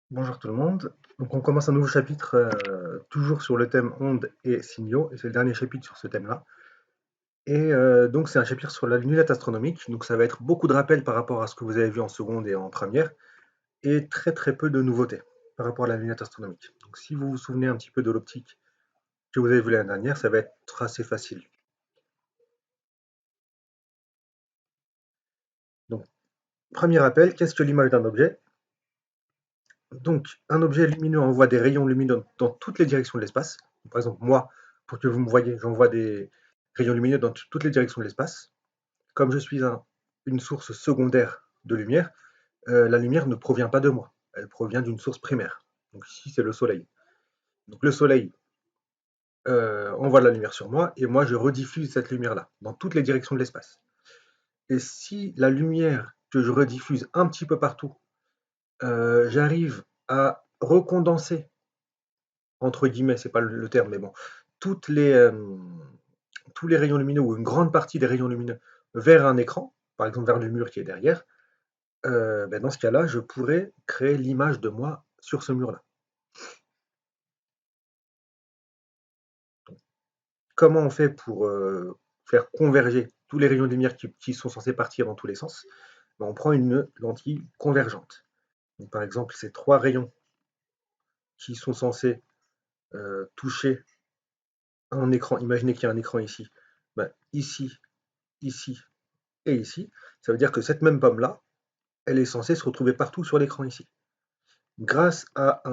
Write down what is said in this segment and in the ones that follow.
Bonjour tout le monde. Donc on commence un nouveau chapitre toujours sur le thème ondes et signaux, et c'est le dernier chapitre sur ce thème-là. Et donc c'est un chapitre sur la lunette astronomique, donc ça va être beaucoup de rappels par rapport à ce que vous avez vu en seconde et en première, et très très peu de nouveautés par rapport à la lunette astronomique. Donc si vous vous souvenez un petit peu de l'optique que vous avez vu l'année dernière, ça va être assez facile. Donc premier rappel, qu'est-ce que l'image d'un objet? Donc un objet lumineux envoie des rayons lumineux dans toutes les directions de l'espace. Par exemple, moi, pour que vous me voyez, j'envoie des rayons lumineux dans toutes les directions de l'espace. Comme je suis une source secondaire de lumière, la lumière ne provient pas de moi, elle provient d'une source primaire. Donc ici, c'est le soleil. Donc le soleil envoie de la lumière sur moi, et moi, je rediffuse cette lumière-là dans toutes les directions de l'espace. Et si la lumière que je rediffuse un petit peu partout, j'arrive à recondenser, entre guillemets, c'est pas le terme, mais bon, toutes les, euh, tous les rayons lumineux, ou une grande partie des rayons lumineux, vers un écran, par exemple vers le mur qui est derrière, dans ce cas-là, je pourrais créer l'image de moi sur ce mur-là. Comment on fait pour faire converger tous les rayons de lumière qui sont censés partir dans tous les sens? On prend une lentille convergente. Donc, par exemple, ces trois rayons qui sont censés toucher un écran, imaginez qu'il y a un écran ici, ici, ici et ici, ça veut dire que cette même pomme-là, elle est censée se retrouver partout sur l'écran ici. Grâce à,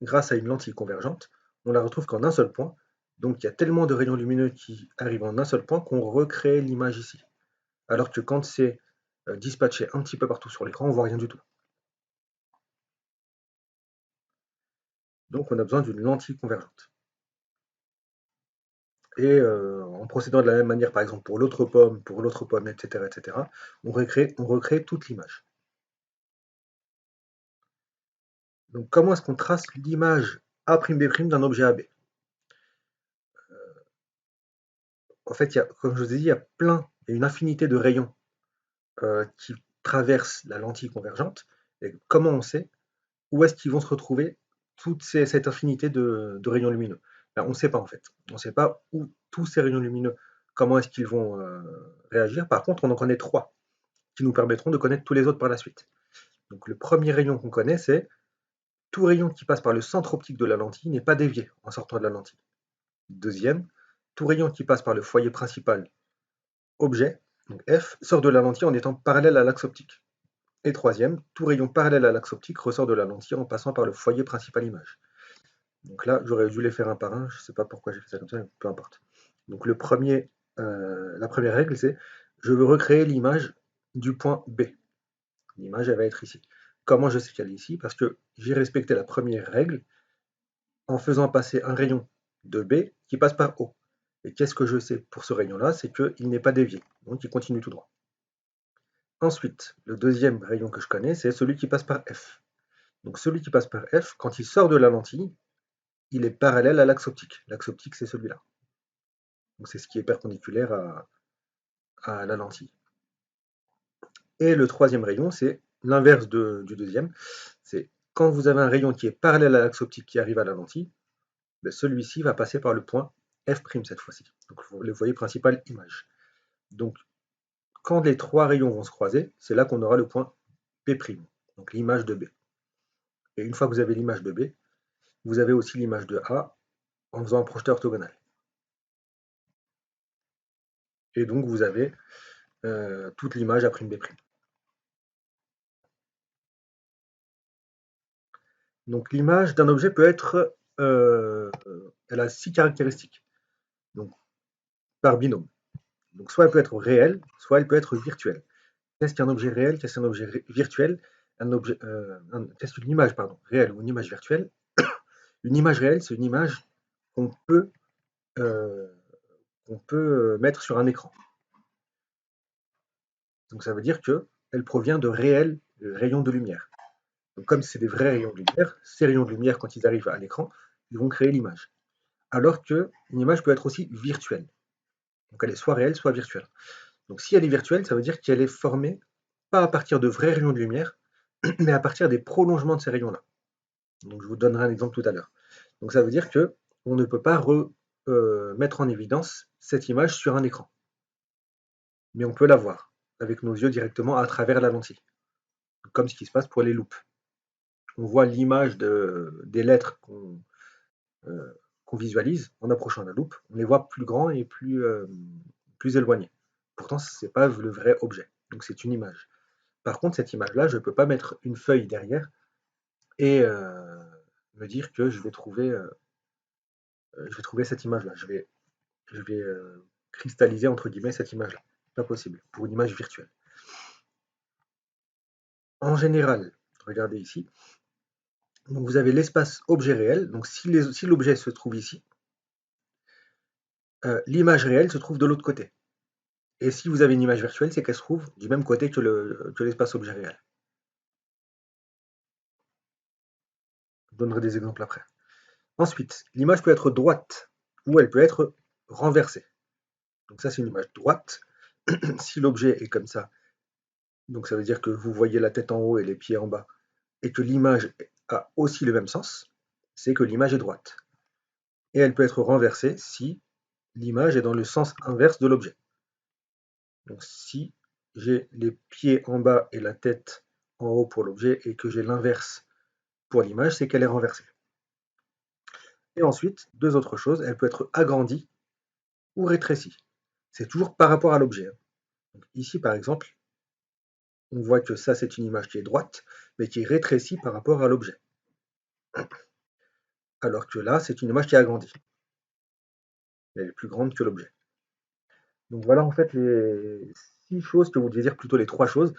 grâce à une lentille convergente, on la retrouve qu'en un seul point. Donc il y a tellement de rayons lumineux qui arrivent en un seul point qu'on recrée l'image ici. Alors que quand c'est dispatché un petit peu partout sur l'écran, on voit rien du tout. Donc on a besoin d'une lentille convergente. Et en procédant de la même manière, par exemple pour l'autre pomme, etc., etc., on recrée toute l'image. Donc comment est-ce qu'on trace l'image A'B' d'un objet AB? En fait, comme je vous ai dit, il y a une infinité de rayons qui traversent la lentille convergente. Et comment on sait où est-ce qu'ils vont se retrouver cette infinité de rayons lumineux? On ne sait pas en fait. On ne sait pas où tous ces rayons lumineux, comment est-ce qu'ils vont réagir. Par contre, on en connaît trois qui nous permettront de connaître tous les autres par la suite. Donc le premier rayon qu'on connaît, c'est tout rayon qui passe par le centre optique de la lentille n'est pas dévié en sortant de la lentille. Deuxième, tout rayon qui passe par le foyer principal objet, donc F, sort de la lentille en étant parallèle à l'axe optique. Et troisième, tout rayon parallèle à l'axe optique ressort de la lentille en passant par le foyer principal image. Donc là, j'aurais dû les faire un par un, je ne sais pas pourquoi j'ai fait ça comme ça, mais peu importe. Donc la première règle, c'est je veux recréer l'image du point B. L'image, elle va être ici. Comment je sais qu'elle est ici? Parce que j'ai respecté la première règle en faisant passer un rayon de B qui passe par O. Et qu'est-ce que je sais pour ce rayon-là? C'est qu'il n'est pas dévié, donc il continue tout droit. Ensuite, le deuxième rayon que je connais, c'est celui qui passe par F. Donc celui qui passe par F, quand il sort de la lentille, il est parallèle à l'axe optique. L'axe optique, c'est celui-là. Donc c'est ce qui est perpendiculaire à la lentille. Et le troisième rayon, c'est l'inverse du deuxième. C'est quand vous avez un rayon qui est parallèle à l'axe optique qui arrive à la lentille, celui-ci va passer par le point F' cette fois-ci. Donc le foyer principal image. Donc quand les trois rayons vont se croiser, c'est là qu'on aura le point P', donc l'image de B. Et une fois que vous avez l'image de B, vous avez aussi l'image de A en faisant un projeté orthogonal. Et donc vous avez toute l'image A'B'. Donc l'image d'un objet peut être, elle a 6 caractéristiques, donc par binôme. Donc soit elle peut être réelle, soit elle peut être virtuelle. Qu'est-ce qu'un objet réel? Qu'est-ce qu'un objet virtuel? Qu'est-ce qu'une image, pardon, réelle ou une image virtuelle? Une image réelle, c'est une image qu'on peut, euh, mettre sur un écran. Donc ça veut dire qu'elle provient de réels rayons de lumière. Donc comme c'est des vrais rayons de lumière, ces rayons de lumière, quand ils arrivent à l'écran, ils vont créer l'image. Alors qu'une image peut être aussi virtuelle. Donc elle est soit réelle, soit virtuelle. Donc si elle est virtuelle, ça veut dire qu'elle est formée pas à partir de vrais rayons de lumière, mais à partir des prolongements de ces rayons-là. Donc je vous donnerai un exemple tout à l'heure. Donc ça veut dire que on ne peut pas mettre en évidence cette image sur un écran, mais on peut la voir avec nos yeux directement à travers la lentille, comme ce qui se passe pour les loupes. On voit l'image des lettres qu'on visualise en approchant la loupe, on les voit plus grands et plus éloignés. Pourtant, ce n'est pas le vrai objet, donc c'est une image. Par contre, cette image-là, je ne peux pas mettre une feuille derrière et me dire que je vais trouver cette image-là. Je vais cristalliser, entre guillemets, cette image-là. Pas possible, pour une image virtuelle. En général, regardez ici, donc vous avez l'espace objet réel, donc si l'objet se trouve ici, l'image réelle se trouve de l'autre côté. Et si vous avez une image virtuelle, c'est qu'elle se trouve du même côté que l'espace objet réel. Je donnerai des exemples après. Ensuite, l'image peut être droite ou elle peut être renversée. Donc ça, c'est une image droite. Si l'objet est comme ça, donc ça veut dire que vous voyez la tête en haut et les pieds en bas, et que l'image a aussi le même sens, c'est que l'image est droite. Et elle peut être renversée si l'image est dans le sens inverse de l'objet. Donc si j'ai les pieds en bas et la tête en haut pour l'objet et que j'ai l'inverse pour l'image, c'est qu'elle est renversée. Et ensuite, deux autres choses, elle peut être agrandie ou rétrécie. C'est toujours par rapport à l'objet. Donc ici, par exemple, on voit que ça, c'est une image qui est droite, mais qui est rétrécie par rapport à l'objet. Alors que là, c'est une image qui est agrandie. Elle est plus grande que l'objet. Donc voilà en fait les 6 choses que vous devez dire, plutôt les 3 choses.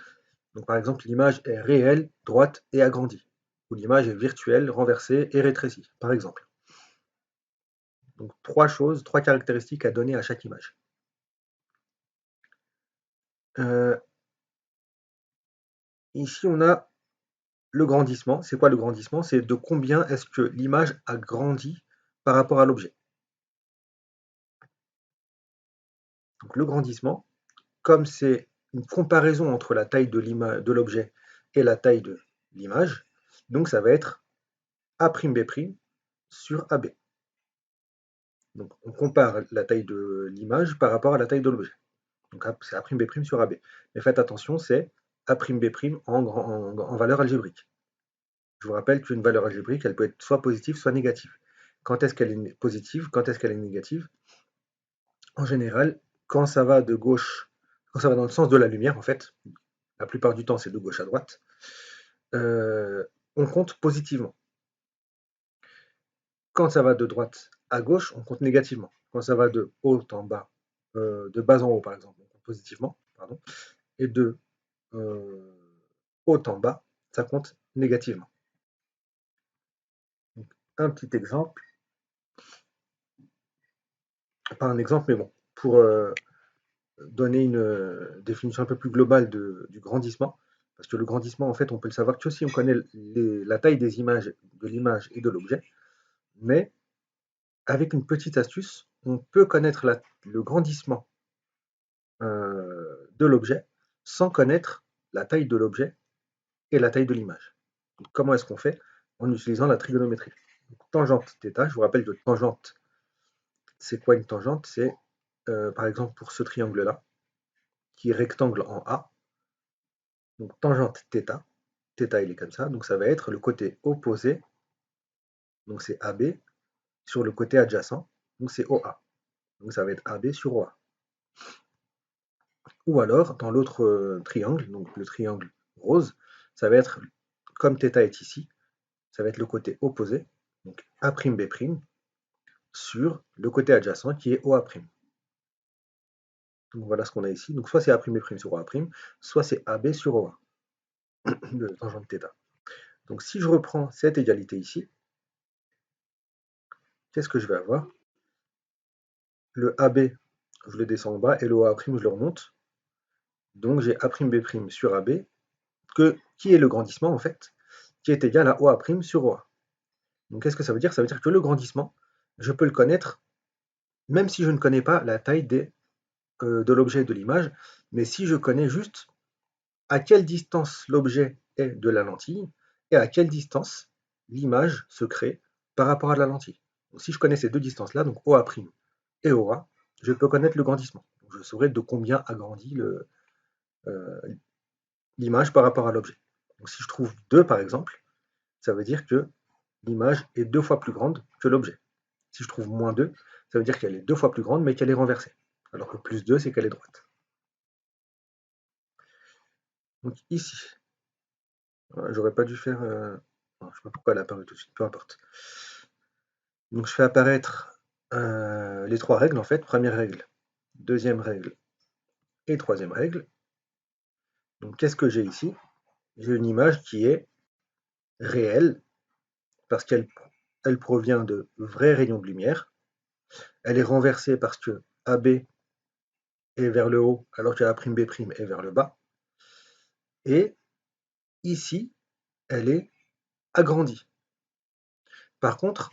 Donc par exemple, l'image est réelle, droite et agrandie. Ou l'image est virtuelle, renversée et rétrécie, par exemple. Donc 3 choses, 3 caractéristiques à donner à chaque image. Ici, on a le grandissement. C'est quoi le grandissement? C'est de combien est-ce que l'image a grandi par rapport à l'objet. Donc le grandissement, comme c'est une comparaison entre la taille de l'objet et la taille de l'image, donc ça va être A'B' sur AB. Donc on compare la taille de l'image par rapport à la taille de l'objet. Donc c'est A'B' sur AB. Mais faites attention, c'est A'B' en valeur algébrique. Je vous rappelle qu'une valeur algébrique, elle peut être soit positive, soit négative. Quand est-ce qu'elle est positive? Quand est-ce qu'elle est négative? En général, quand ça va de gauche, quand ça va dans le sens de la lumière, en fait, la plupart du temps c'est de gauche à droite, on compte positivement. Quand ça va de droite à gauche, on compte négativement. Quand ça va de haut en bas, de bas en haut par exemple, on compte positivement, pardon, et de haut en bas, ça compte négativement. Donc, un petit exemple, pas un exemple, mais bon, pour donner une définition un peu plus globale du grandissement, parce que le grandissement, en fait, on peut le savoir que si on connaît la taille des images, de l'image et de l'objet, mais avec une petite astuce, on peut connaître le grandissement de l'objet sans connaître la taille de l'objet et la taille de l'image. Comment est-ce qu'on fait? En utilisant la trigonométrie. Donc, tangente θ, je vous rappelle que tangente, c'est quoi une tangente? C'est, par exemple, pour ce triangle-là, qui est rectangle en A, donc tangente θ, θ il est comme ça, donc ça va être le côté opposé, donc c'est AB, sur le côté adjacent, donc c'est OA. Donc ça va être AB sur OA. Ou alors, dans l'autre triangle, donc le triangle rose, ça va être, comme θ est ici, ça va être le côté opposé, donc A'B' sur le côté adjacent qui est OA'. Donc voilà ce qu'on a ici. Donc soit c'est A'B' sur OA', soit c'est AB sur OA, de tangente θ. Donc si je reprends cette égalité ici, qu'est-ce que je vais avoir? Le AB, je le descends en bas, et le OA', je le remonte. Donc j'ai A'B' sur AB, qui est le grandissement en fait, qui est égal à OA' sur OA. Donc qu'est-ce que ça veut dire? Ça veut dire que le grandissement, je peux le connaître même si je ne connais pas la taille de l'objet et de l'image, mais si je connais juste à quelle distance l'objet est de la lentille et à quelle distance l'image se crée par rapport à la lentille. Donc, si je connais ces deux distances-là, donc OA' et OA, je peux connaître le grandissement. Donc, je saurai de combien agrandit l'image par rapport à l'objet. Donc, si je trouve 2 par exemple, ça veut dire que l'image est 2 fois plus grande que l'objet. Si je trouve moins 2, ça veut dire qu'elle est 2 fois plus grande mais qu'elle est renversée. Alors que plus 2, c'est qu'elle est droite. Donc ici, j'aurais pas dû faire... non, je sais pas pourquoi elle a apparu tout de suite, peu importe. Donc je fais apparaître les 3 règles en fait. Première règle, deuxième règle et troisième règle. Donc qu'est-ce que j'ai ici? J'ai une image qui est réelle parce qu'elle provient de vrais rayons de lumière. Elle est renversée parce que AB est vers le haut alors que A'B' est vers le bas. Et ici, elle est agrandie. Par contre,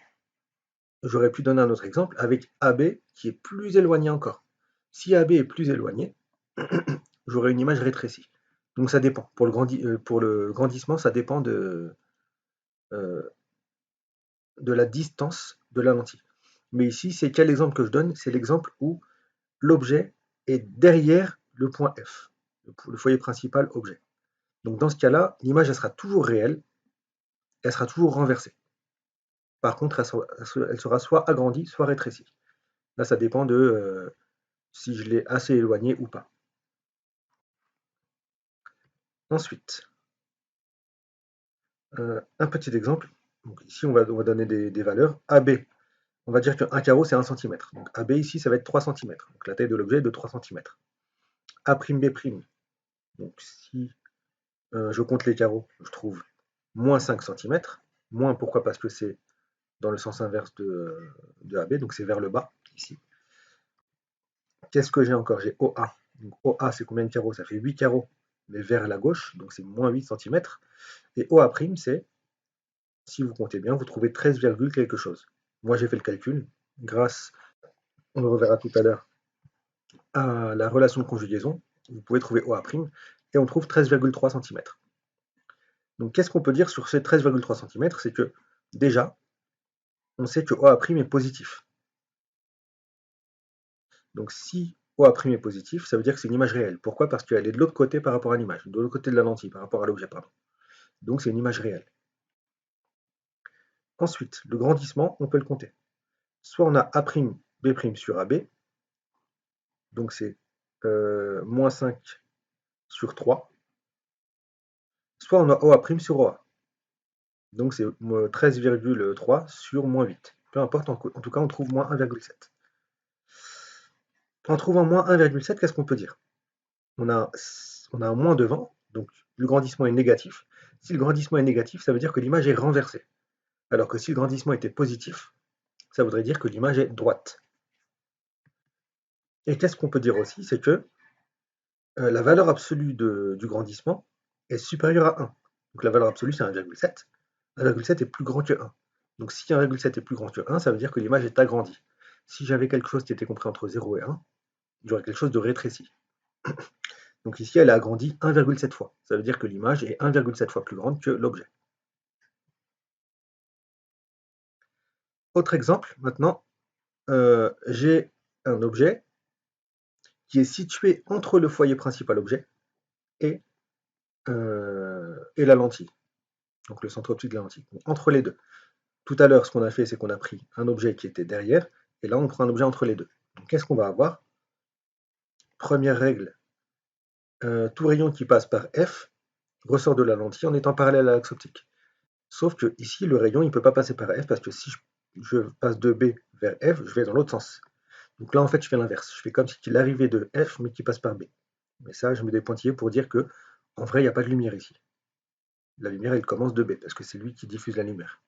j'aurais pu donner un autre exemple avec AB qui est plus éloigné encore. Si AB est plus éloigné, j'aurai une image rétrécie. Donc ça dépend. Pour le grandissement, ça dépend euh, de la distance de la lentille. Mais ici, c'est quel exemple que je donne? C'est l'exemple où l'objet est derrière le point F, le foyer principal objet. Donc dans ce cas-là, l'image elle sera toujours réelle, elle sera toujours renversée. Par contre, elle sera soit agrandie, soit rétrécie. Là, ça dépend de si je l'ai assez éloigné ou pas. Ensuite, un petit exemple. Donc ici, on va donner des valeurs. AB, on va dire qu'un carreau, c'est 1 cm. Donc AB, ici, ça va être 3 cm. Donc la taille de l'objet est de 3 cm. A'B', donc si je compte les carreaux, je trouve moins 5 cm. Moins, pourquoi? Parce que c'est dans le sens inverse de AB, donc c'est vers le bas, ici. Qu'est-ce que j'ai encore? J'ai OA. Donc OA, c'est combien de carreaux? Ça fait 8 carreaux, mais vers la gauche, donc c'est moins 8 cm. Et OA', c'est, si vous comptez bien, vous trouvez 13, quelque chose. Moi, j'ai fait le calcul, grâce, on le reverra tout à l'heure, à la relation de conjugaison. Vous pouvez trouver OA', et on trouve 13,3 cm. Donc, qu'est-ce qu'on peut dire sur ces 13,3 cm? C'est que, déjà, on sait que OA' est positif. Donc, si OA' est positif, ça veut dire que c'est une image réelle. Pourquoi? Parce qu'elle est de l'autre côté par rapport à l'image, de l'autre côté de la lentille, par rapport à l'objet, pardon. Donc, c'est une image réelle. Ensuite, le grandissement, on peut le compter. Soit on a A'B' sur AB, donc c'est moins 5 sur 3, soit on a OA' sur OA, donc c'est 13,3 sur moins 8. Peu importe, en tout cas on trouve moins 1,7. En trouvant moins 1,7, qu'est-ce qu'on peut dire? On a un moins devant, donc le grandissement est négatif. Si le grandissement est négatif, ça veut dire que l'image est renversée. Alors que si le grandissement était positif, ça voudrait dire que l'image est droite. Et qu'est-ce qu'on peut dire aussi? C'est que la valeur absolue du grandissement est supérieure à 1. Donc la valeur absolue, c'est 1,7. 1,7 est plus grand que 1. Donc si 1,7 est plus grand que 1, ça veut dire que l'image est agrandie. Si j'avais quelque chose qui était compris entre 0 et 1, j'aurais quelque chose de rétréci. Donc ici, elle est agrandie 1,7 fois. Ça veut dire que l'image est 1,7 fois plus grande que l'objet. Autre exemple, maintenant, j'ai un objet qui est situé entre le foyer principal objet et la lentille, donc le centre optique de la lentille, donc entre les deux. Tout à l'heure, ce qu'on a fait, c'est qu'on a pris un objet qui était derrière, et là, on prend un objet entre les deux. Donc, qu'est-ce qu'on va avoir? Première règle, tout rayon qui passe par F ressort de la lentille en étant parallèle à l'axe optique. Sauf que ici, le rayon, il ne peut pas passer par F, parce que si je passe de B vers F, je vais dans l'autre sens. Donc là, en fait, je fais l'inverse. Je fais comme si il arrivait de F, mais qui passe par B. Mais ça, je mets des pointillés pour dire que, en vrai, il n'y a pas de lumière ici. La lumière, elle commence de B, parce que c'est lui qui diffuse la lumière.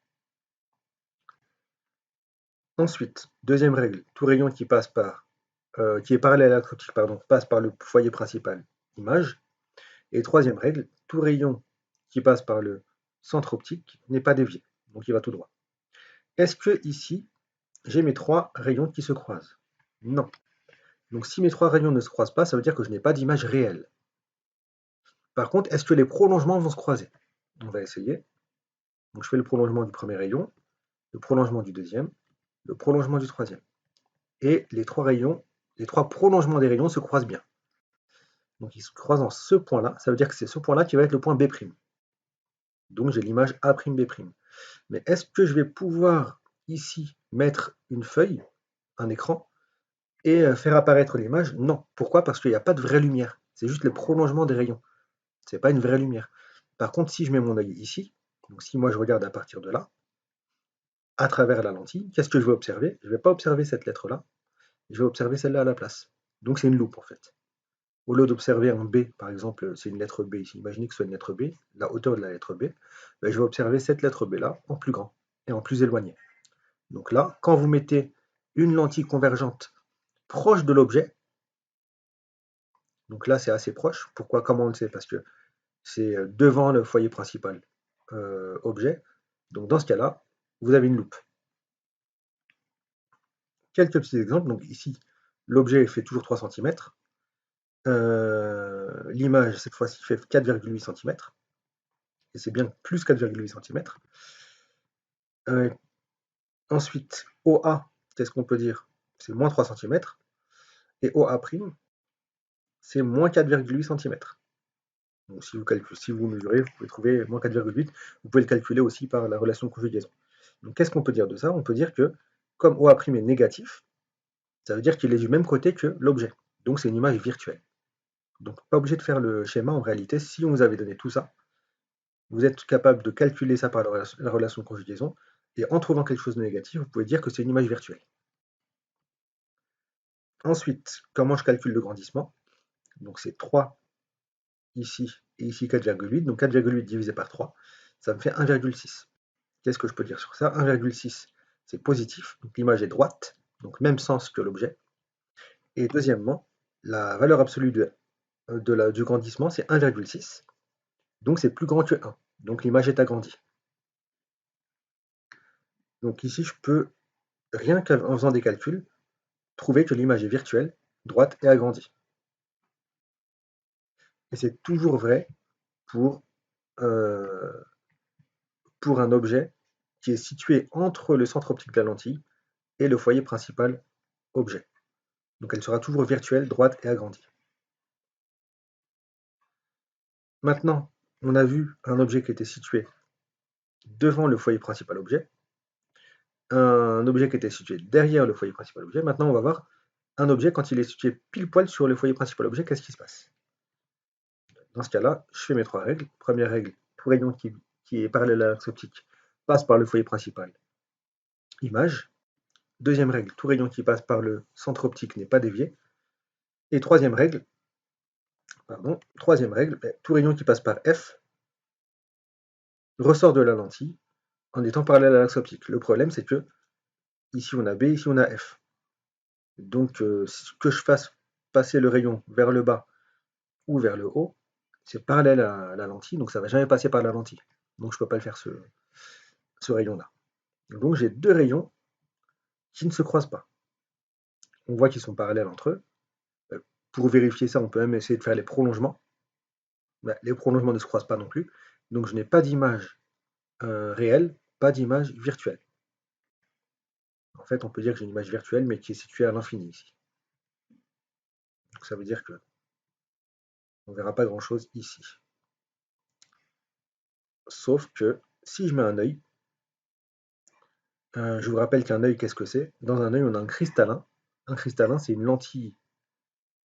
Ensuite, deuxième règle, tout rayon qui passe par, qui est parallèle à l'axe optique, pardon, passe par le foyer principal, image. Et troisième règle, tout rayon qui passe par le centre optique n'est pas dévié, donc il va tout droit. Est-ce que ici, j'ai mes 3 rayons qui se croisent? Non. Donc si mes 3 rayons ne se croisent pas, ça veut dire que je n'ai pas d'image réelle. Par contre, est-ce que les prolongements vont se croiser? On va essayer. Donc je fais le prolongement du premier rayon, le prolongement du deuxième, le prolongement du troisième. Et les trois prolongements des rayons se croisent bien. Donc ils se croisent en ce point-là, ça veut dire que c'est ce point-là qui va être le point B'. Donc j'ai l'image A'B'. Mais est-ce que je vais pouvoir ici mettre une feuille, un écran, et faire apparaître l'image? Non. Pourquoi? Parce qu'il n'y a pas de vraie lumière. C'est juste le prolongement des rayons. Ce n'est pas une vraie lumière. Par contre, si je mets mon œil ici, donc si moi je regarde à partir de là, à travers la lentille, qu'est-ce que je vais observer? Je ne vais pas observer cette lettre-là, je vais observer celle-là à la place. Donc c'est une loupe en fait. Au lieu d'observer un B, par exemple, c'est une lettre B ici, imaginez que ce soit une lettre B, la hauteur de la lettre B, ben, je vais observer cette lettre B là en plus grand et en plus éloigné. Donc là, quand vous mettez une lentille convergente proche de l'objet, donc là c'est assez proche, pourquoi? Comment on le sait? Parce que c'est devant le foyer principal objet, donc dans ce cas-là, vous avez une loupe. Quelques petits exemples, donc ici, l'objet fait toujours 3 cm, l'image cette fois-ci fait 4,8 cm, et c'est bien plus 4,8 cm. Ensuite, OA, qu'est-ce qu'on peut dire? C'est moins 3 cm, et OA', c'est moins 4,8 cm. Donc si vous mesurez, vous pouvez trouver moins 4,8, vous pouvez le calculer aussi par la relation de conjugaison. Donc qu'est-ce qu'on peut dire de ça? On peut dire que comme OA' est négatif, ça veut dire qu'il est du même côté que l'objet. Donc c'est une image virtuelle. Donc pas obligé de faire le schéma en réalité. Si on vous avait donné tout ça, vous êtes capable de calculer ça par la relation de conjugaison, et en trouvant quelque chose de négatif, vous pouvez dire que c'est une image virtuelle. Ensuite, comment je calcule le grandissement? Donc c'est 3 ici, et ici 4,8. Donc 4,8 divisé par 3, ça me fait 1,6. Qu'est-ce que je peux dire sur ça? 1,6, c'est positif, donc l'image est droite, donc même sens que l'objet. Et deuxièmement, la valeur absolue du grandissement, c'est 1,6, donc c'est plus grand que 1. Donc l'image est agrandie. Donc ici, je peux, rien qu'en faisant des calculs, trouver que l'image est virtuelle, droite et agrandie. Et c'est toujours vrai pour, pour un objet qui est situé entre le centre optique de la lentille et le foyer principal objet. Donc elle sera toujours virtuelle, droite et agrandie. Maintenant, on a vu un objet qui était situé devant le foyer principal objet, un objet qui était situé derrière le foyer principal objet. Maintenant, on va voir un objet quand il est situé pile poil sur le foyer principal objet, qu'est-ce qui se passe? Dans ce cas-là, je fais mes trois règles. Première règle, tout rayon qui est parallèle à l'axe optique passe par le foyer principal, image. Deuxième règle, tout rayon qui passe par le centre optique n'est pas dévié. Et troisième règle, tout rayon qui passe par F ressort de la lentille en étant parallèle à l'axe optique. Le problème, c'est que ici on a B, ici on a F. Donc, que je fasse passer le rayon vers le bas ou vers le haut, c'est parallèle à la lentille, donc ça ne va jamais passer par la lentille. Donc je ne peux pas le faire ce rayon-là. Donc j'ai deux rayons qui ne se croisent pas. On voit qu'ils sont parallèles entre eux. Pour vérifier ça, on peut même essayer de faire les prolongements. Les prolongements ne se croisent pas non plus. Donc je n'ai pas d'image réelle, pas d'image virtuelle. En fait, on peut dire que j'ai une image virtuelle, mais qui est située à l'infini ici. Donc ça veut dire que on ne verra pas grand-chose ici. Sauf que si je mets un œil, je vous rappelle qu'un œil, qu'est-ce que c'est? Dans un œil, on a un cristallin. Un cristallin, c'est une lentille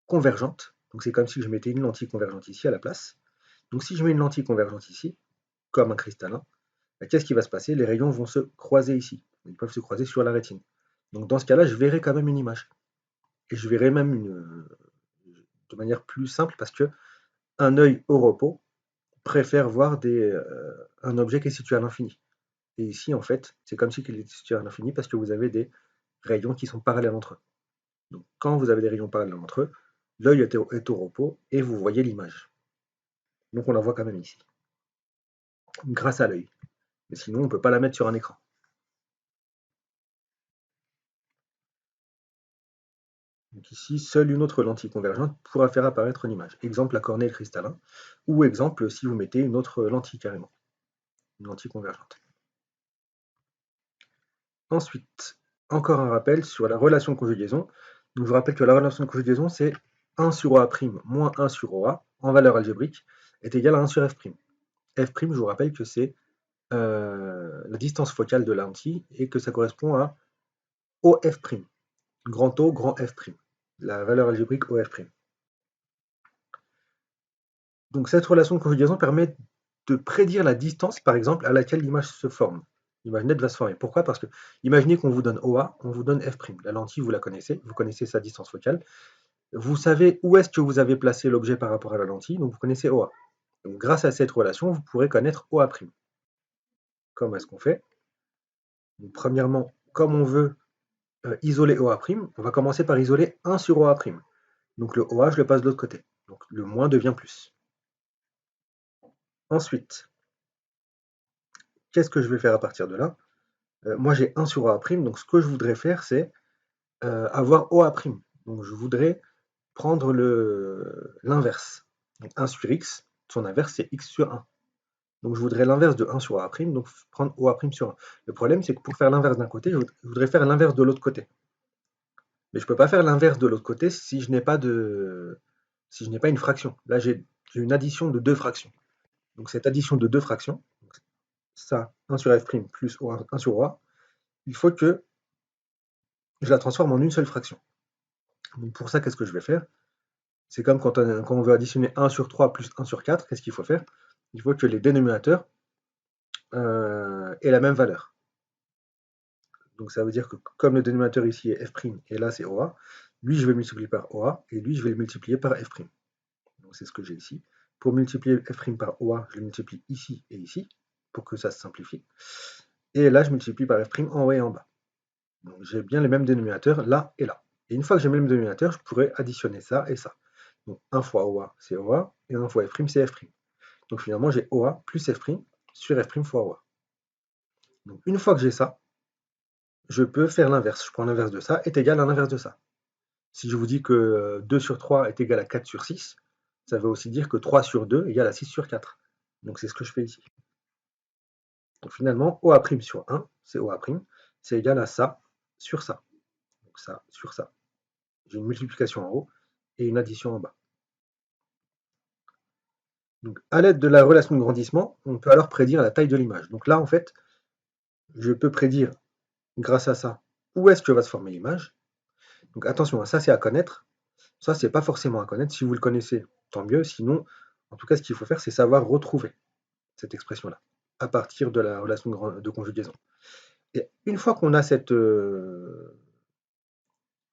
convergente. Donc c'est comme si je mettais une lentille convergente ici à la place. Donc si je mets une lentille convergente ici, comme un cristallin, qu'est-ce qui va se passer? Les rayons vont se croiser ici. Ils peuvent se croiser sur la rétine. Donc dans ce cas-là, je verrai quand même une image. Et je verrai même de manière plus simple parce que un œil au repos préfère voir un objet qui est situé à l'infini. Et ici, en fait, c'est comme si il était situé à l'infini parce que vous avez des rayons qui sont parallèles entre eux. Donc quand vous avez des rayons parallèles entre eux, l'œil est au repos et vous voyez l'image. Donc on la voit quand même ici, grâce à l'œil. Mais sinon, on ne peut pas la mettre sur un écran. Donc ici, seule une autre lentille convergente pourra faire apparaître l'image. Exemple, la cornée et le cristallin. Ou exemple, si vous mettez une autre lentille carrément. une lentille convergente. Ensuite, encore un rappel sur la relation de conjugaison. Donc, je vous rappelle que la relation de conjugaison, c'est 1 sur OA' moins 1 sur OA en valeur algébrique est égal à 1 sur F'. F', je vous rappelle que c'est la distance focale de la lentille et que ça correspond à OF', grand O, grand F', la valeur algébrique OF'. Donc cette relation de conjugaison permet de prédire la distance, par exemple, à laquelle l'image se forme. L'image nette va se former. Pourquoi? Parce que, imaginez qu'on vous donne OA, on vous donne F'. La lentille, vous la connaissez, vous connaissez sa distance focale. Vous savez où est-ce que vous avez placé l'objet par rapport à la lentille, donc vous connaissez OA. Donc grâce à cette relation, vous pourrez connaître OA'. Comment est-ce qu'on fait? Donc, premièrement, comme on veut isoler OA', on va commencer par isoler 1 sur OA'. Donc le OA, je le passe de l'autre côté. Donc le moins devient plus. Ensuite, qu'est-ce que je vais faire à partir de là? Moi, j'ai 1 sur OA', donc ce que je voudrais faire, c'est avoir OA'. Donc je voudrais prendre l'inverse. Donc 1 sur x, son inverse, c'est x sur 1. Donc je voudrais l'inverse de 1 sur OA', donc prendre OA' sur 1. Le problème, c'est que pour faire l'inverse d'un côté, je voudrais faire l'inverse de l'autre côté. Mais je ne peux pas faire l'inverse de l'autre côté si je n'ai pas une fraction. Là, j'ai une addition de deux fractions. Donc cette addition de deux fractions, ça, 1 sur F' plus 1 sur OA, il faut que je la transforme en une seule fraction. Donc pour ça, qu'est-ce que je vais faire? C'est comme quand on veut additionner 1 sur 3 plus 1 sur 4, qu'est-ce qu'il faut faire? Il faut que les dénominateurs aient la même valeur. Donc ça veut dire que comme le dénominateur ici est F' et là c'est OA, lui je vais le multiplier par OA et lui je vais le multiplier par F'. Donc c'est ce que j'ai ici. Pour multiplier F' par OA, je le multiplie ici et ici pour que ça se simplifie. Et là je multiplie par F' en haut et en bas. Donc j'ai bien les mêmes dénominateurs là et là. Et une fois que j'ai les mêmes dénominateurs, je pourrais additionner ça et ça. Donc 1 fois OA, c'est OA, et 1 fois F', c'est F'. Donc finalement, j'ai OA plus F' sur F' fois OA. Donc une fois que j'ai ça, je peux faire l'inverse. Je prends l'inverse de ça, est égal à l'inverse de ça. Si je vous dis que 2 sur 3 est égal à 4 sur 6, ça veut aussi dire que 3 sur 2 est égal à 6 sur 4. Donc c'est ce que je fais ici. Donc finalement, OA' sur 1, c'est OA', c'est égal à ça sur ça. Donc ça sur ça. J'ai une multiplication en haut et une addition en bas. Donc, à l'aide de la relation de grandissement, on peut alors prédire la taille de l'image. Donc là, en fait, je peux prédire, grâce à ça, où est-ce que va se former l'image. Donc attention, ça c'est à connaître. Ça, c'est pas forcément à connaître. Si vous le connaissez, tant mieux. Sinon, en tout cas, ce qu'il faut faire, c'est savoir retrouver cette expression-là à partir de la relation de conjugaison. Et une fois qu'on a cette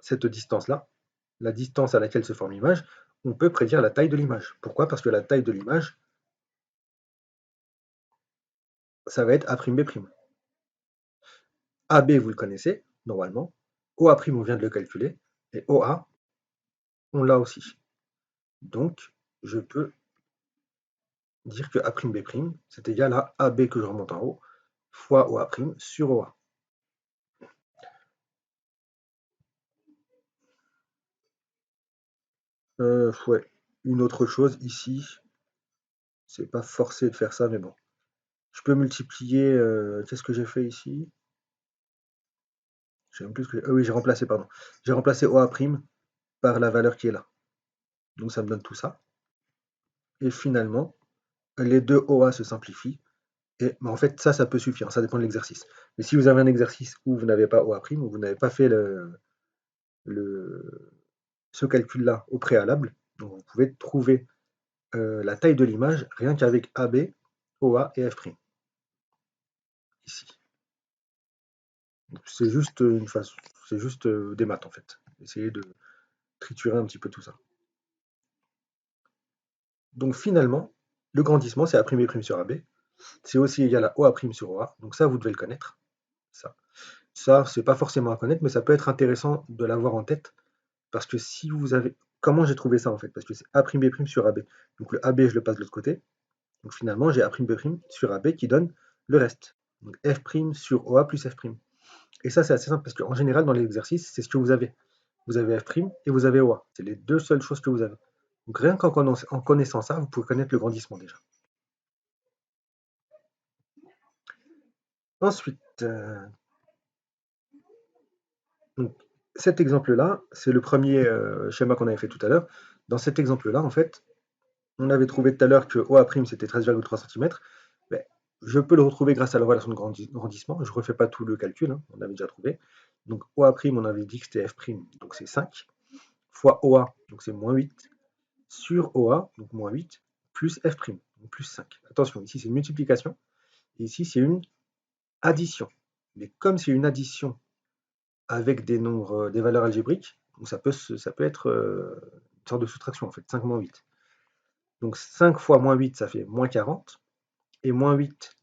distance-là, la distance à laquelle se forme l'image, on peut prédire la taille de l'image. Pourquoi? Parce que la taille de l'image, ça va être A'B'. AB, vous le connaissez, normalement. OA', on vient de le calculer. Et OA, on l'a aussi. Donc, je peux dire que A'B', c'est égal à AB que je remonte en haut, fois OA' sur OA. Ouais. Une autre chose ici, c'est pas forcé de faire ça, mais bon. Je peux multiplier, qu'est-ce que j'ai fait ici? Je sais même plus ce que oui, j'ai remplacé, pardon. J'ai remplacé OA' par la valeur qui est là. Donc ça me donne tout ça. Et finalement, les deux OA se simplifient. Et en fait, ça peut suffire, ça dépend de l'exercice. Mais si vous avez un exercice où vous n'avez pas OA', où vous n'avez pas fait ce calcul-là au préalable, donc vous pouvez trouver la taille de l'image rien qu'avec AB, OA et F'. Ici. C'est juste une façon, c'est juste des maths en fait. Essayez de triturer un petit peu tout ça. Donc finalement, le grandissement, c'est A'B' sur AB. C'est aussi égal à OA' sur OA. Donc ça, vous devez le connaître. Ça, c'est pas forcément à connaître, mais ça peut être intéressant de l'avoir en tête. Parce que si vous avez. Comment j'ai trouvé ça en fait? Parce que c'est A'B' sur AB. Donc le AB, je le passe de l'autre côté. Donc finalement, j'ai A'B' sur AB qui donne le reste. Donc F' sur OA plus F'. Et ça, c'est assez simple parce qu'en général, dans les exercices, c'est ce que vous avez. Vous avez F' et vous avez OA. C'est les deux seules choses que vous avez. Donc rien qu'en connaissant ça, vous pouvez connaître le grandissement déjà. Ensuite, donc, cet exemple-là, c'est le premier schéma qu'on avait fait tout à l'heure. Dans cet exemple-là, en fait, on avait trouvé tout à l'heure que OA' c'était 13,3 cm. Mais je peux le retrouver grâce à la relation de grandissement. Je ne refais pas tout le calcul, hein, on avait déjà trouvé. Donc OA', on avait dit que c'était F', donc c'est 5, fois OA, donc c'est moins 8, sur OA, donc moins 8, plus F', donc plus 5. Attention, ici c'est une multiplication, et ici c'est une addition. Mais comme c'est une addition avec des nombres, des valeurs algébriques, donc ça peut être une sorte de soustraction en fait, 5 moins 8. Donc 5 fois moins 8, ça fait moins 40, et moins 8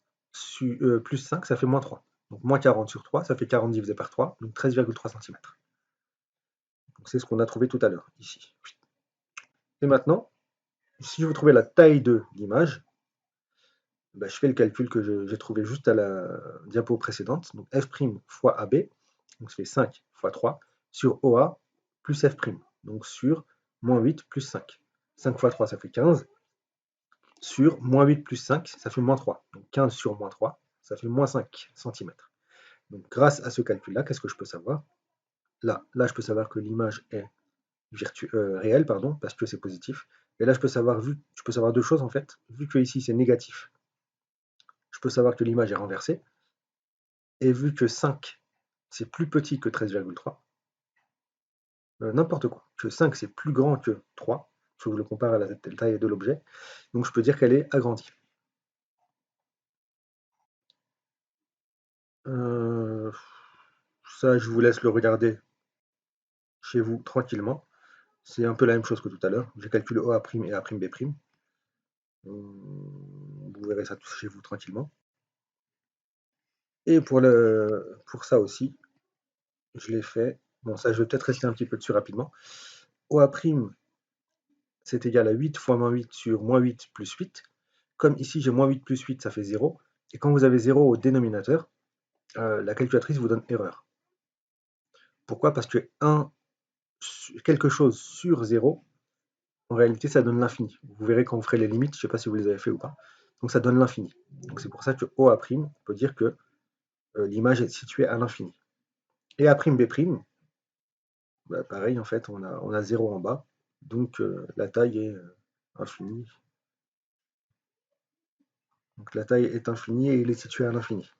plus 5, ça fait moins 3. Donc moins 40 sur 3, ça fait 40 divisé par 3, donc 13,3 cm. Donc c'est ce qu'on a trouvé tout à l'heure, ici. Et maintenant, si je veux trouver la taille de l'image, ben, je fais le calcul que j'ai trouvé juste à la diapo précédente. Donc F' fois AB, donc ça fait 5 fois 3, sur OA plus F', donc sur moins 8 plus 5. 5 fois 3, ça fait 15. Sur moins 8 plus 5, ça fait moins 3. Donc 15 sur moins 3, ça fait moins 5 cm. Donc grâce à ce calcul-là, qu'est-ce que je peux savoir? Là, je peux savoir que l'image est réelle, pardon, parce que c'est positif. Et là, je peux savoir deux choses en fait. Vu que ici c'est négatif, je peux savoir que l'image est renversée. Et vu que 5, c'est plus petit que 13,3, n'importe quoi, que 5 c'est plus grand que 3, si je le compare à la taille de l'objet, donc je peux dire qu'elle est agrandie. Ça, je vous laisse le regarder chez vous tranquillement. C'est un peu la même chose que tout à l'heure. J'ai calculé OA' et A'B'. Vous verrez ça chez vous tranquillement. Et pour ça aussi, je l'ai fait. Bon, ça, je vais peut-être rester un petit peu dessus rapidement. OA', c'est égal à 8 fois moins 8 sur moins 8 plus 8. Comme ici, j'ai moins 8 plus 8, ça fait 0. Et quand vous avez 0 au dénominateur, la calculatrice vous donne erreur. Pourquoi? Parce que quelque chose sur 0, en réalité, ça donne l'infini. Vous verrez quand vous ferez les limites, je ne sais pas si vous les avez fait ou pas. Donc ça donne l'infini. Donc c'est pour ça que OA', on peut dire que l'image est située à l'infini. Et A'B', bah, pareil, en fait, on a 0 en bas. Donc la taille est infinie. Donc la taille est infinie et il est situé à l'infini.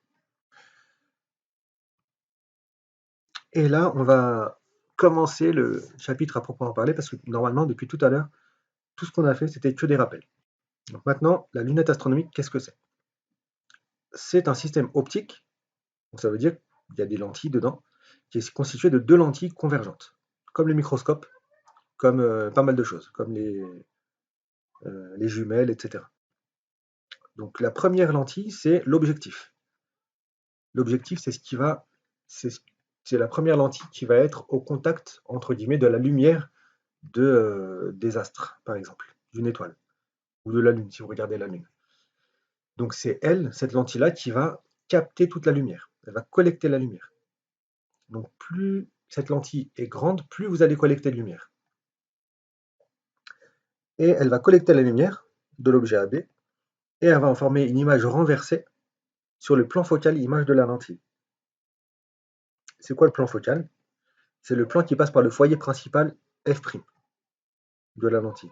Et là, on va commencer le chapitre à proprement parler parce que normalement, depuis tout à l'heure, tout ce qu'on a fait, c'était que des rappels. Donc maintenant, la lunette astronomique, qu'est-ce que c'est? C'est un système optique, donc ça veut dire qu'il y a des lentilles dedans, qui est constitué de deux lentilles convergentes, comme le microscope, comme pas mal de choses, comme les jumelles, etc. Donc la première lentille, c'est l'objectif. L'objectif, c'est la première lentille qui va être au contact, entre guillemets, de la lumière des astres, par exemple, d'une étoile, ou de la Lune, si vous regardez la Lune. Donc c'est elle, cette lentille-là, qui va capter toute la lumière. Elle va collecter la lumière. Donc plus cette lentille est grande, plus vous allez collecter de lumière. Et elle va collecter la lumière de l'objet AB, et elle va en former une image renversée sur le plan focal image de la lentille. C'est quoi le plan focal? C'est le plan qui passe par le foyer principal F' de la lentille.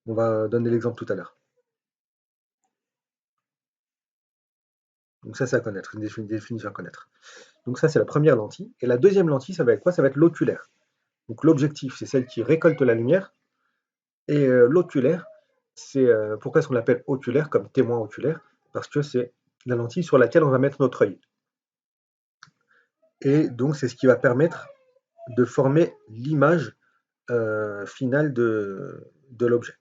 On va donner l'exemple tout à l'heure. Donc ça, c'est à connaître, une définition à connaître. Donc ça, c'est la première lentille. Et la deuxième lentille, ça va être quoi? Ça va être l'oculaire. Donc l'objectif, c'est celle qui récolte la lumière. Et l'oculaire, c'est pourquoi est-ce qu'on l'appelle oculaire comme témoin oculaire? Parce que c'est la lentille sur laquelle on va mettre notre œil. Et donc c'est ce qui va permettre de former l'image finale de l'objet.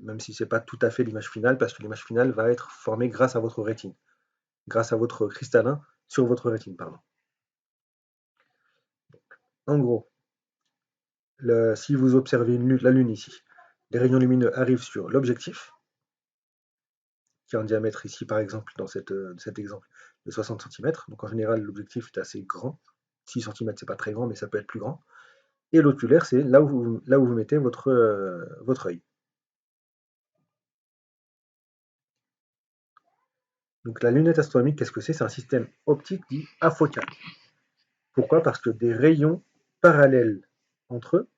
Même si ce n'est pas tout à fait l'image finale, parce que l'image finale va être formée grâce à votre rétine, grâce à votre cristallin sur votre rétine, pardon. En gros, si vous observez la Lune ici, les rayons lumineux arrivent sur l'objectif, qui est en diamètre ici, par exemple, dans cet exemple, de 60 cm. Donc en général, l'objectif est assez grand. 6 cm, c'est pas très grand, mais ça peut être plus grand. Et l'oculaire, c'est là où vous mettez votre œil. Donc la lunette astronomique, qu'est-ce que c'est? C'est un système optique dit afocal. Pourquoi? Parce que des rayons parallèles entre eux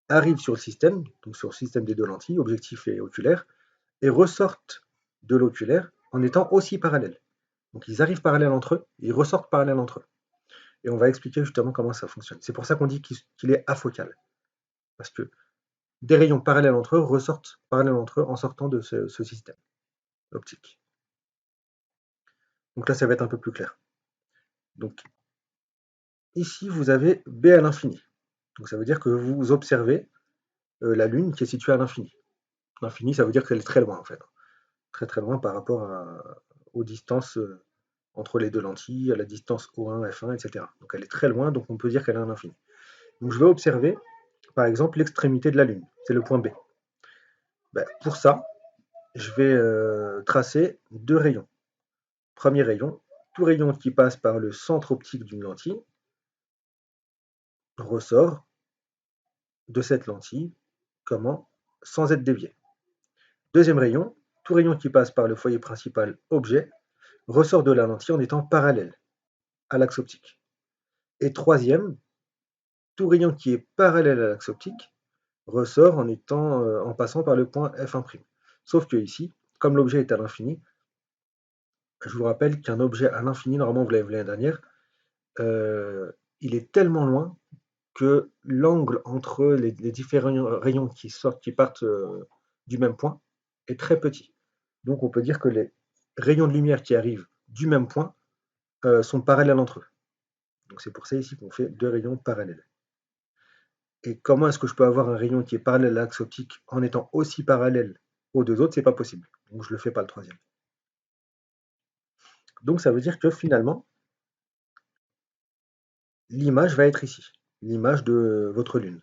arrivent sur le système, donc sur le système des deux lentilles, objectif et oculaire, et ressortent de l'oculaire en étant aussi parallèles. Donc ils arrivent parallèles entre eux, et ils ressortent parallèles entre eux. Et on va expliquer justement comment ça fonctionne. C'est pour ça qu'on dit qu'il est afocal. Parce que des rayons parallèles entre eux ressortent parallèles entre eux en sortant de ce système optique. Donc là, ça va être un peu plus clair. Donc ici, vous avez B à l'infini. Donc ça veut dire que vous observez la Lune qui est située à l'infini. L'infini, ça veut dire qu'elle est très loin en fait. Très très loin par rapport aux distances entre les deux lentilles, à la distance O1, F1, etc. Donc elle est très loin, donc on peut dire qu'elle est à l'infini. Donc je vais observer, par exemple, l'extrémité de la Lune. C'est le point B. Ben, pour ça, je vais tracer deux rayons. Premier rayon, tout rayon qui passe par le centre optique d'une lentille ressort de cette lentille, comment? Sans être dévié. Deuxième rayon, tout rayon qui passe par le foyer principal objet ressort de la lentille en étant parallèle à l'axe optique. Et troisième, tout rayon qui est parallèle à l'axe optique ressort en passant par le point F1'. Sauf que ici, comme l'objet est à l'infini, je vous rappelle qu'un objet à l'infini, normalement vous l'avez vu l'année dernière, il est tellement loin que l'angle entre les différents rayons qui partent du même point est très petit. Donc on peut dire que les rayons de lumière qui arrivent du même point sont parallèles entre eux. Donc c'est pour ça ici qu'on fait deux rayons parallèles. Et comment est-ce que je peux avoir un rayon qui est parallèle à l'axe optique en étant aussi parallèle aux deux autres? C'est pas possible. Donc je ne le fais pas le troisième. Donc ça veut dire que finalement, l'image va être ici. L'image de votre Lune.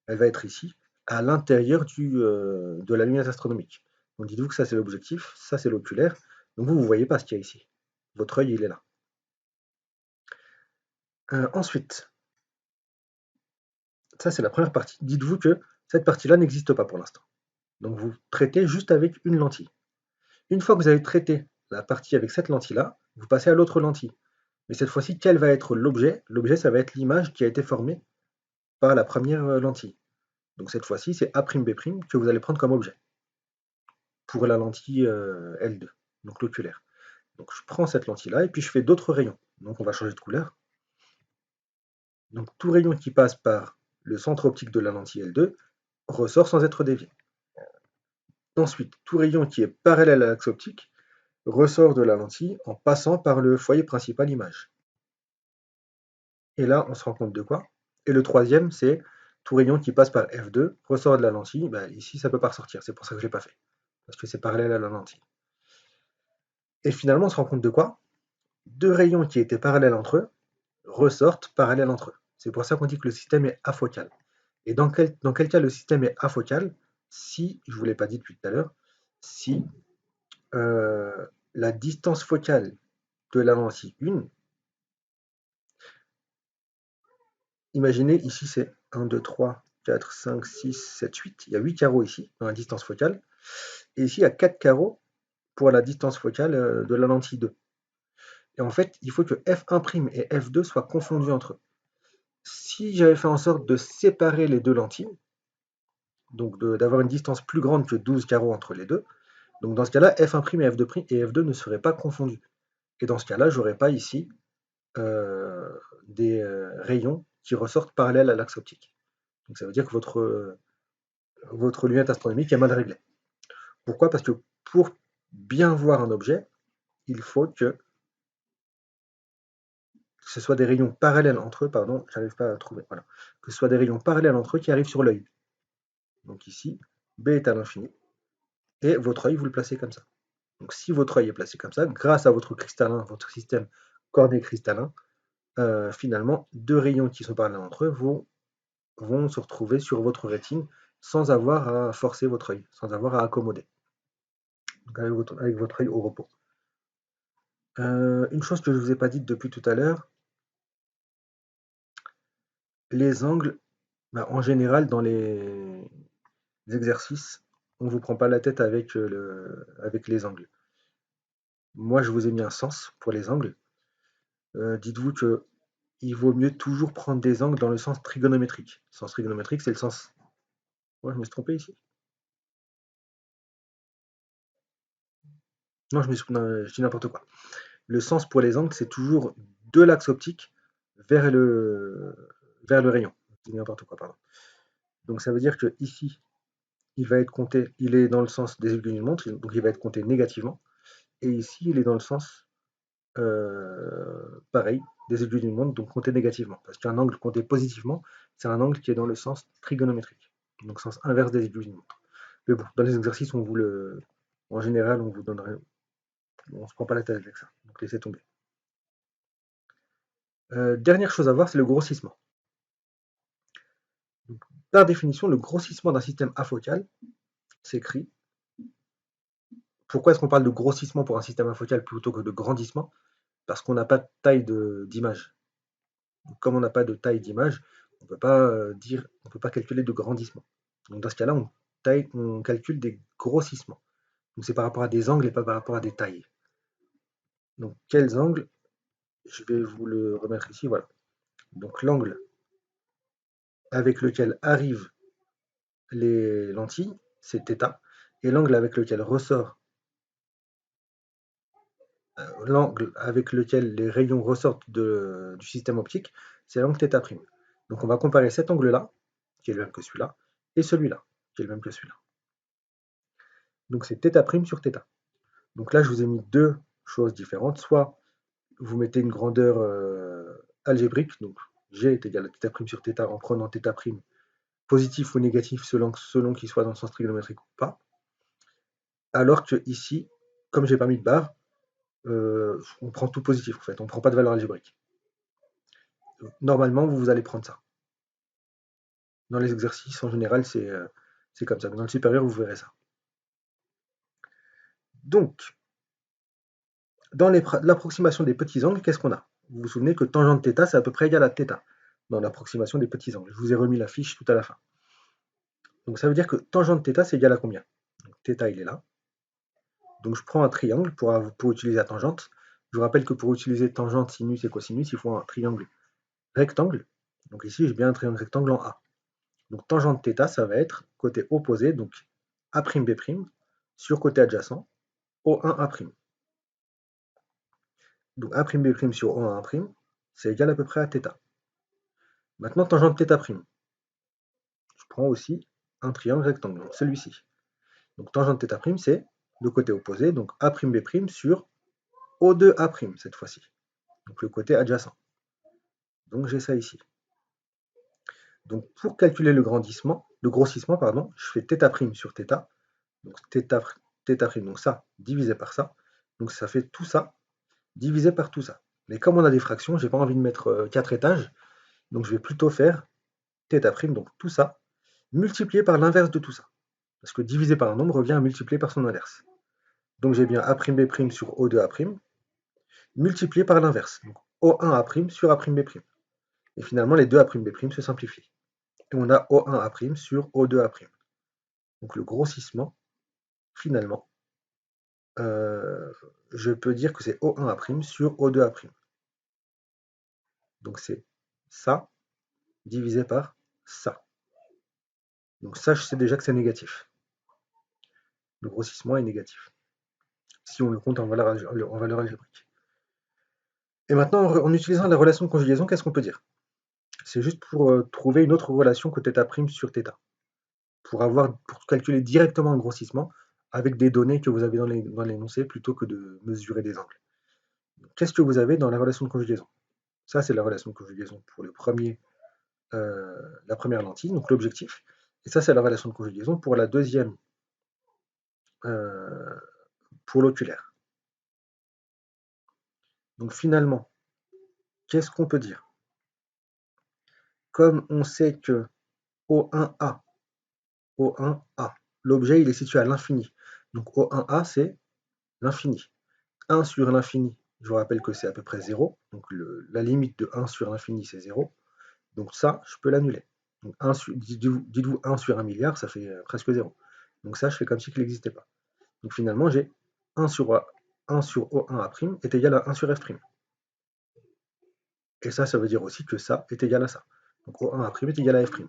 Elle va être ici, à l'intérieur de la lunette astronomique. Donc dites-vous que ça c'est l'objectif, ça c'est l'oculaire. Donc vous ne voyez pas ce qu'il y a ici. Votre œil, il est là. Ensuite, ça c'est la première partie. Dites-vous que cette partie-là n'existe pas pour l'instant. Donc vous traitez juste avec une lentille. Une fois que vous avez traité la partie avec cette lentille-là, vous passez à l'autre lentille. Mais cette fois-ci, quel va être l'objet? L'objet, ça va être l'image qui a été formée par la première lentille. Donc cette fois-ci, c'est A'B' que vous allez prendre comme objet pour la lentille L2, donc l'oculaire. Donc je prends cette lentille-là et puis je fais d'autres rayons. Donc on va changer de couleur. Donc tout rayon qui passe par le centre optique de la lentille L2 ressort sans être dévié. Ensuite, tout rayon qui est parallèle à l'axe optique ressort de la lentille en passant par le foyer principal image. Et là, on se rend compte de quoi? Et le troisième, c'est tout rayon qui passe par F2 ressort de la lentille. Ben, ici, ça ne peut pas ressortir. C'est pour ça que je ne l'ai pas fait. Parce que c'est parallèle à la lentille. Et finalement, on se rend compte de quoi? Deux rayons qui étaient parallèles entre eux ressortent parallèles entre eux. C'est pour ça qu'on dit que le système est afocal. Et dans quel cas le système est afocal? Si, je ne vous l'ai pas dit depuis tout à l'heure, si la distance focale de la lentille 1, imaginez ici c'est 1, 2, 3, 4, 5, 6, 7, 8. Il y a 8 carreaux ici dans la distance focale. Et ici il y a 4 carreaux pour la distance focale de la lentille 2. Et en fait, il faut que F1' et F2 soient confondus entre eux. Si j'avais fait en sorte de séparer les deux lentilles, donc d'avoir une distance plus grande que 12 carreaux entre les deux, donc dans ce cas-là, F1' et F2 ne seraient pas confondus. Et dans ce cas-là, je n'aurais pas ici des rayons qui ressortent parallèles à l'axe optique. Donc ça veut dire que votre lunette astronomique est mal réglée. Pourquoi? Parce que pour bien voir un objet, il faut que ce soit des rayons parallèles entre eux, pardon, j'arrive pas à trouver, voilà, que ce soit des rayons parallèles entre eux qui arrivent sur l'œil. Donc ici, B est à l'infini, et votre œil, vous le placez comme ça. Donc si votre œil est placé comme ça, grâce à votre cristallin, votre système corné cristallin, finalement, deux rayons qui sont parallèles entre eux vont se retrouver sur votre rétine sans avoir à forcer votre œil, sans avoir à accommoder. Donc avec votre œil au repos. Une chose que je ne vous ai pas dite depuis tout à l'heure, les angles, en général, dans les exercices, on ne vous prend pas la tête avec les angles. Moi, je vous ai mis un sens pour les angles. Dites-vous que il vaut mieux toujours prendre des angles dans le sens trigonométrique. Le sens trigonométrique, c'est le sens... Ouais, je me suis trompé ici. Non, non, je dis n'importe quoi. Le sens pour les angles, c'est toujours de l'axe optique vers vers le rayon. Je dis n'importe quoi, pardon. Donc ça veut dire que ici, il va être compté, il est dans le sens des aiguilles d'une montre, donc il va être compté négativement. Et ici, il est dans le sens pareil, des aiguilles d'une montre, donc compté négativement. Parce qu'un angle compté positivement, c'est un angle qui est dans le sens trigonométrique, donc sens inverse des aiguilles d'une montre. Mais bon, dans les exercices, en général, on vous donnerait, on se prend pas la tête avec ça, donc laissez tomber. Dernière chose à voir, c'est le grossissement. Donc, par définition, le grossissement d'un système afocal s'écrit. Pourquoi est-ce qu'on parle de grossissement pour un système afocal plutôt que de grandissement? Parce qu'on n'a pas de taille d'image. Comme on n'a pas de taille d'image, on ne peut pas calculer de grandissement. Donc dans ce cas-là, on calcule des grossissements. Donc c'est par rapport à des angles et pas par rapport à des tailles. Donc quels angles? Je vais vous le remettre ici, voilà. Donc l'angle avec lequel arrivent les lentilles, c'est θ, et l'angle avec lequel l'angle avec lequel les rayons ressortent du système optique, c'est l'angle θ'. Donc on va comparer cet angle-là, qui est le même que celui-là, et celui-là, qui est le même que celui-là. Donc c'est θ' sur θ. Donc là, je vous ai mis deux choses différentes. Soit vous mettez une grandeur algébrique, donc G est égal à θ' sur θ en prenant θ' positif ou négatif selon qu'il soit dans le sens trigonométrique ou pas. Alors que ici, comme j'ai pas mis de barre, on prend tout positif en fait, on ne prend pas de valeur algébrique. Normalement, vous allez prendre ça. Dans les exercices, en général, c'est comme ça. Dans le supérieur, vous verrez ça. Donc, dans l'approximation des petits angles, qu'est-ce qu'on a? Vous vous souvenez que tangente θ, c'est à peu près égal à θ dans l'approximation des petits angles. Je vous ai remis la fiche tout à la fin. Donc ça veut dire que tangente θ, c'est égal à combien? Donc, θ, il est là. Donc je prends un triangle pour utiliser la tangente. Je vous rappelle que pour utiliser tangente, sinus et cosinus, il faut un triangle rectangle. Donc ici, j'ai bien un triangle rectangle en A. Donc tangente θ, ça va être côté opposé, donc A'B' sur côté adjacent, O1A'. Donc A'B' sur O1A', c'est égal à peu près à θ. Maintenant, tangente θ'. Je prends aussi un triangle rectangle, donc celui-ci. Donc tangente θ', c'est le côté opposé, donc A'B' sur O2A' cette fois-ci. Donc le côté adjacent. Donc j'ai ça ici. Donc pour calculer le grossissement, pardon, je fais θ' sur θ. Donc θ', donc ça, divisé par ça. Donc ça fait tout ça, divisé par tout ça. Mais comme on a des fractions, j'ai pas envie de mettre 4 étages, donc je vais plutôt faire θ', donc tout ça, multiplié par l'inverse de tout ça. Parce que diviser par un nombre revient à multiplier par son inverse. Donc j'ai bien A'B' sur O2A', multiplié par l'inverse. Donc O1A' sur A'B'. Et finalement, les deux A'B' se simplifient. Et on a O1A' sur O2A'. Donc le grossissement, finalement, je peux dire que c'est O1A' sur O2A'. Donc c'est ça divisé par ça. Donc ça, je sais déjà que c'est négatif. Le grossissement est négatif, si on le compte en valeur algébrique. Et maintenant, en utilisant la relation de conjugaison, qu'est-ce qu'on peut dire? C'est juste pour trouver une autre relation que θ' sur θ. Pour calculer directement un grossissement avec des données que vous avez dans l'énoncé plutôt que de mesurer des angles. Qu'est-ce que vous avez dans la relation de conjugaison? Ça, c'est la relation de conjugaison pour la première lentille, donc l'objectif. Et ça, c'est la relation de conjugaison pour la deuxième, pour l'oculaire. Donc finalement, qu'est-ce qu'on peut dire? Comme on sait que O1A, l'objet il est situé à l'infini. Donc O1A, c'est l'infini. 1 sur l'infini, je vous rappelle que c'est à peu près 0. Donc la limite de 1 sur l'infini, c'est 0. Donc ça, je peux l'annuler. Donc dites-vous 1 sur 1 milliard, ça fait presque 0. Donc ça, je fais comme si il n'existait pas. Donc finalement, j'ai 1 sur 1 sur O1A' est égal à 1 sur F'. Et ça veut dire aussi que ça est égal à ça. Donc O1A' est égal à F'.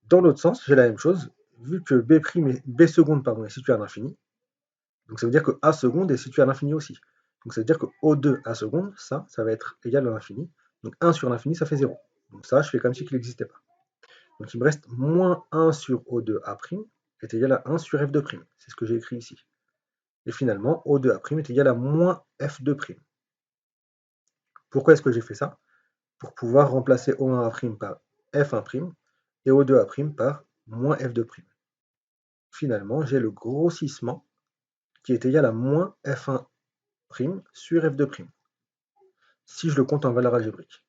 Dans l'autre sens, j'ai la même chose, vu que B seconde est situé à l'infini, donc ça veut dire que A seconde est situé à l'infini aussi. Donc ça veut dire que O2A seconde, ça va être égal à l'infini. Donc 1 sur l'infini, ça fait 0. Donc ça, je fais comme si il n'existait pas. Donc il me reste moins 1 sur O2A' est égal à 1 sur F2'. C'est ce que j'ai écrit ici. Et finalement, O2A' est égal à moins F2'. Pourquoi est-ce que j'ai fait ça? Pour pouvoir remplacer O1A' par F1' et O2A' par moins F2'. Finalement, j'ai le grossissement qui est égal à moins F1' sur F2', si je le compte en valeur algébrique.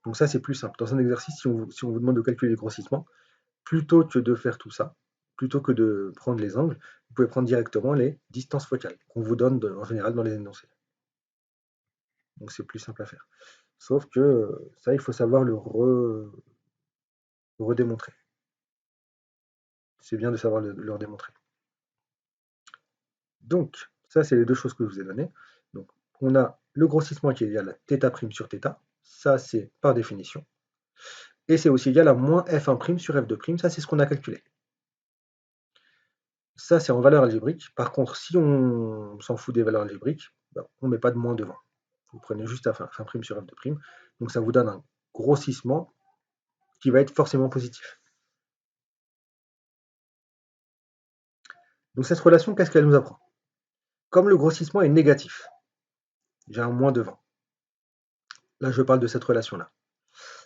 Donc ça, c'est plus simple. Dans un exercice, si on vous demande de calculer le grossissement, plutôt que de faire tout ça, plutôt que de prendre les angles, vous pouvez prendre directement les distances focales qu'on vous donne en général dans les énoncés. Donc c'est plus simple à faire. Sauf que ça, il faut savoir le redémontrer. C'est bien de savoir le redémontrer. Donc, ça, c'est les deux choses que je vous ai données. Donc, on a le grossissement qui est égal à θ' sur θ. Ça, c'est par définition. Et c'est aussi égal à moins F1' sur F2'. Ça, c'est ce qu'on a calculé. Ça, c'est en valeur algébrique. Par contre, si on s'en fout des valeurs algébriques, on ne met pas de moins devant. Vous prenez juste F1' sur F2'. Donc, ça vous donne un grossissement qui va être forcément positif. Donc, cette relation, qu'est-ce qu'elle nous apprend? Comme le grossissement est négatif, j'ai un moins devant. Là, je parle de cette relation-là.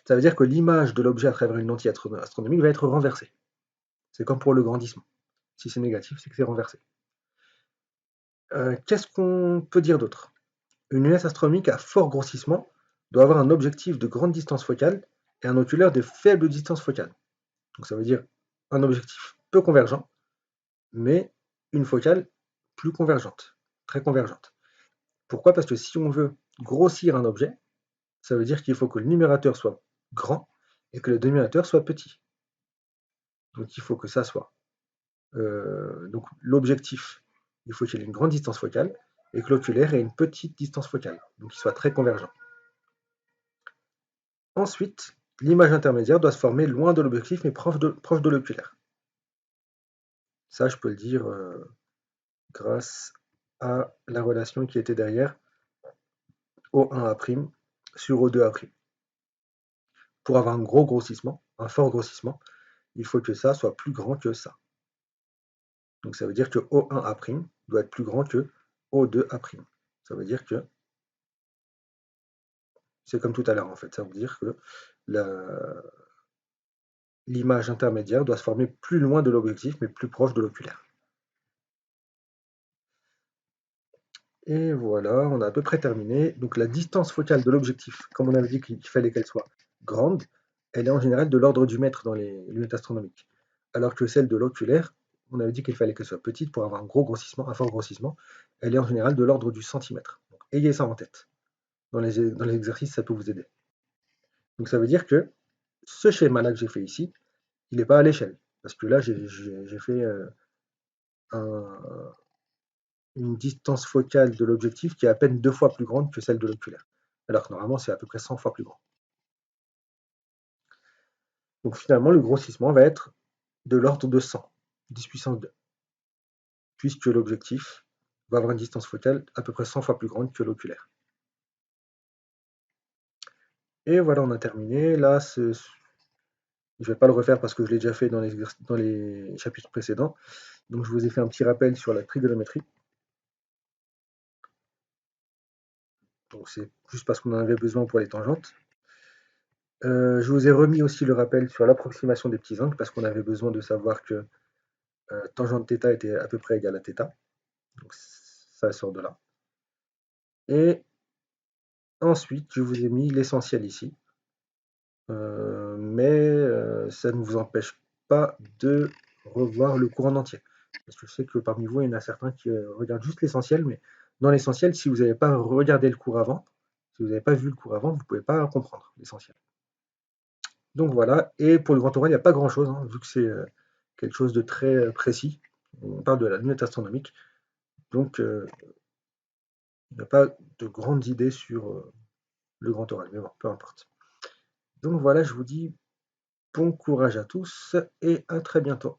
Ça veut dire que l'image de l'objet à travers une lentille astronomique va être renversée. C'est comme pour le grandissement. Si c'est négatif, c'est que c'est renversé. Qu'est-ce qu'on peut dire d'autre? Une lunette astronomique à fort grossissement doit avoir un objectif de grande distance focale et un oculaire de faible distance focale. Donc ça veut dire un objectif peu convergent, mais une focale plus convergente, très convergente. Pourquoi? Parce que si on veut grossir un objet, ça veut dire qu'il faut que le numérateur soit grand et que le dénominateur soit petit. Donc il faut que ça soit donc l'objectif, il faut qu'il ait une grande distance focale et que l'oculaire ait une petite distance focale, donc qu'il soit très convergent. Ensuite, l'image intermédiaire doit se former loin de l'objectif mais proche de l'oculaire. Ça, je peux le dire grâce à la relation qui était derrière O1A' sur O2A'. Pour avoir un gros grossissement, un fort grossissement, il faut que ça soit plus grand que ça. Donc ça veut dire que O1A' doit être plus grand que O2A'. Ça veut dire que c'est comme tout à l'heure en fait, ça veut dire que l'image intermédiaire doit se former plus loin de l'objectif mais plus proche de l'oculaire. Et voilà, on a à peu près terminé. Donc la distance focale de l'objectif, comme on avait dit qu'il fallait qu'elle soit grande, elle est en général de l'ordre du mètre dans les lunettes astronomiques. Alors que celle de l'oculaire, on avait dit qu'il fallait qu'elle soit petite pour avoir un gros grossissement, un fort grossissement, elle est en général de l'ordre du centimètre. Donc ayez ça en tête. Dans les exercices, ça peut vous aider. Donc ça veut dire que ce schéma-là que j'ai fait ici, il n'est pas à l'échelle. Parce que là, j'ai fait une distance focale de l'objectif qui est à peine 2 fois plus grande que celle de l'oculaire. Alors que normalement, c'est à peu près 100 fois plus grand. Donc finalement, le grossissement va être de l'ordre de 100, 10 puissance 2, puisque l'objectif va avoir une distance focale à peu près 100 fois plus grande que l'oculaire. Et voilà, on a terminé. Là, je ne vais pas le refaire parce que je l'ai déjà fait dans les chapitres précédents. Donc je vous ai fait un petit rappel sur la trigonométrie. Donc c'est juste parce qu'on en avait besoin pour les tangentes. Je vous ai remis aussi le rappel sur l'approximation des petits angles parce qu'on avait besoin de savoir que tangente θ était à peu près égale à θ. Donc ça sort de là. Et ensuite, je vous ai mis l'essentiel ici. Mais ça ne vous empêche pas de revoir le cours en entier. Parce que je sais que parmi vous, il y en a certains qui regardent juste l'essentiel, mais dans l'essentiel, si vous n'avez pas regardé le cours avant, si vous n'avez pas vu le cours avant, vous ne pouvez pas comprendre l'essentiel. Donc voilà, et pour le grand oral, il n'y a pas grand-chose, hein, vu que c'est quelque chose de très précis. On parle de la lunette astronomique. Donc, il n'y a pas de grandes idées sur le grand oral, mais bon, peu importe. Donc voilà, je vous dis bon courage à tous et à très bientôt.